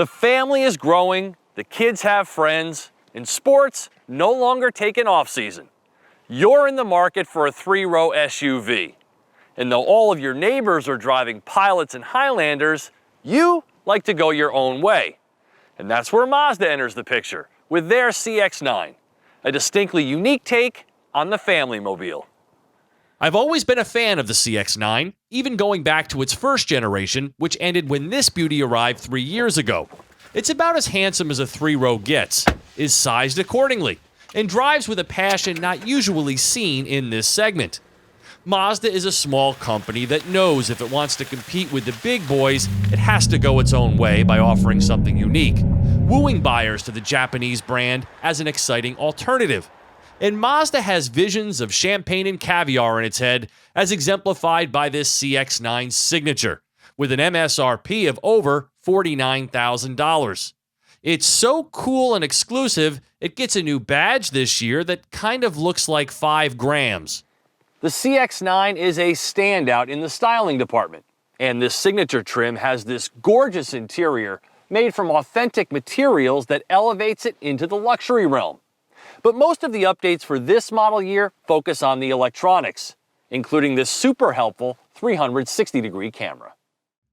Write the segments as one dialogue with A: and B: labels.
A: The family is growing, the kids have friends, and sports no longer take an off-season. You're in the market for a 3-row SUV. And though all of your neighbors are driving Pilots and Highlanders, you like to go your own way. And that's where Mazda enters the picture with their CX-9, a distinctly unique take on the family mobile.
B: I've always been a fan of the CX-9, even going back to its first generation, which ended when this beauty arrived 3 years ago. It's about as handsome as a 3-row gets, is sized accordingly, and drives with a passion not usually seen in this segment. Mazda is a small company that knows if it wants to compete with the big boys, it has to go its own way by offering something unique, wooing buyers to the Japanese brand as an exciting alternative. And Mazda has visions of champagne and caviar in its head, as exemplified by this CX-9 signature, with an MSRP of over $49,000. It's so cool and exclusive, it gets a new badge this year that kind of looks like 5 grams.
A: The CX-9 is a standout in the styling department, and this signature trim has this gorgeous interior made from authentic materials that elevates it into the luxury realm. But most of the updates for this model year focus on the electronics, including this super helpful 360-degree camera.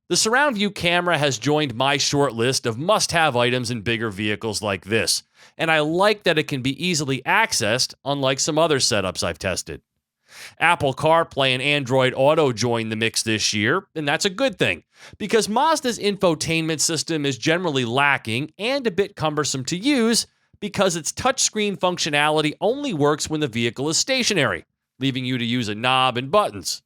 B: The surround view camera has joined my short list of must-have items in bigger vehicles like this, and I like that it can be easily accessed, unlike some other setups I've tested. Apple CarPlay and Android Auto joined the mix this year, and that's a good thing, because Mazda's infotainment system is generally lacking and a bit cumbersome to use because its touchscreen functionality only works when the vehicle is stationary, leaving you to use a knob and buttons.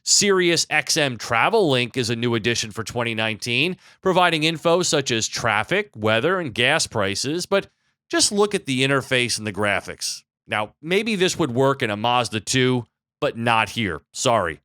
B: Sirius XM Travel Link is a new addition for 2019, providing info such as traffic, weather, and gas prices, but just look at the interface and the graphics. Now, maybe this would work in a Mazda 2, but not here. Sorry.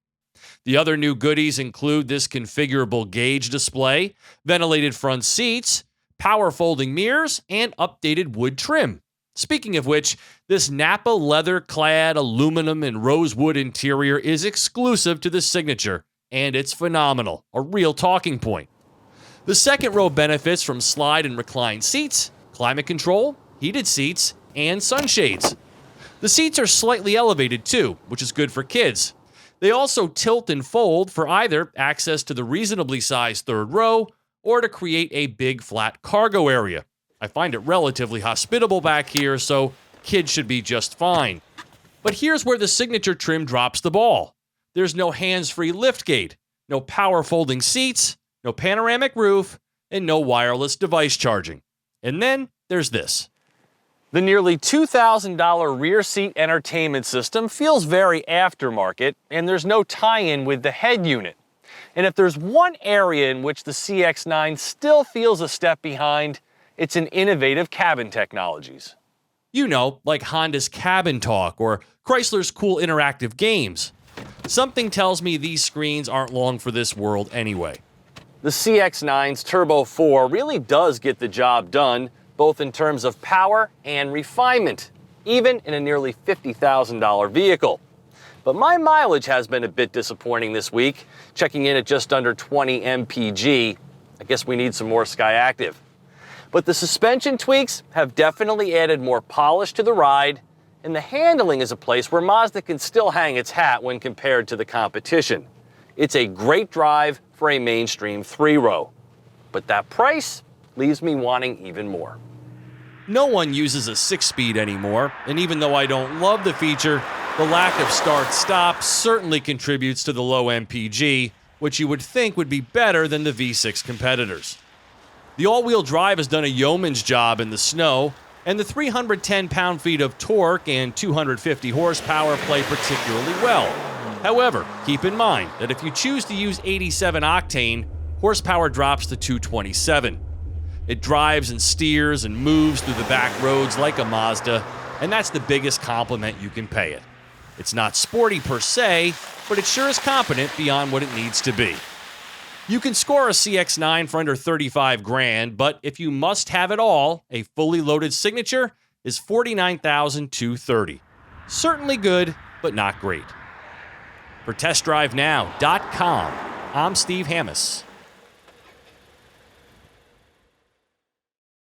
B: The other new goodies include this configurable gauge display, ventilated front seats, power folding mirrors, and updated wood trim. Speaking of which, this Napa leather-clad aluminum and rosewood interior is exclusive to the signature, and it's phenomenal, a real talking point. The second row benefits from slide and recline seats, climate control, heated seats, and sunshades. The seats are slightly elevated too, which is good for kids. They also tilt and fold for either access to the reasonably sized third row or to create a big flat cargo area. I find it relatively hospitable back here, so kids should be just fine. But here's where the signature trim drops the ball. There's no hands-free liftgate, no power folding seats, no panoramic roof, and no wireless device charging. And then there's this.
A: The nearly $2,000 rear seat entertainment system feels very aftermarket, and there's no tie-in with the head unit. And if there's one area in which the CX-9 still feels a step behind, it's in innovative cabin technologies.
B: You know, like Honda's Cabin Talk or Chrysler's cool interactive games. Something tells me these screens aren't long for this world anyway.
A: The CX-9's Turbo 4 really does get the job done, both in terms of power and refinement, even in a nearly $50,000 vehicle. But my mileage has been a bit disappointing this week, checking in at just under 20 mpg. I guess we need some more Skyactiv. But the suspension tweaks have definitely added more polish to the ride, and the handling is a place where Mazda can still hang its hat when compared to the competition. It's a great drive for a mainstream 3-row. But that price leaves me wanting even more.
B: No one uses a 6-speed anymore, and even though I don't love the feature, the lack of start-stop certainly contributes to the low MPG, which you would think would be better than the V6 competitors. The all-wheel drive has done a yeoman's job in the snow, and the 310 pound-feet of torque and 250 horsepower play particularly well. However, keep in mind that if you choose to use 87 octane, horsepower drops to 227. It drives and steers and moves through the back roads like a Mazda, and that's the biggest compliment you can pay it. It's not sporty per se, but it sure is competent beyond what it needs to be. You can score a CX-9 for under 35 grand, but if you must have it all, a fully loaded signature is $49,230. Certainly good, but not great. For TestDriveNow.com, I'm Steve Hammis.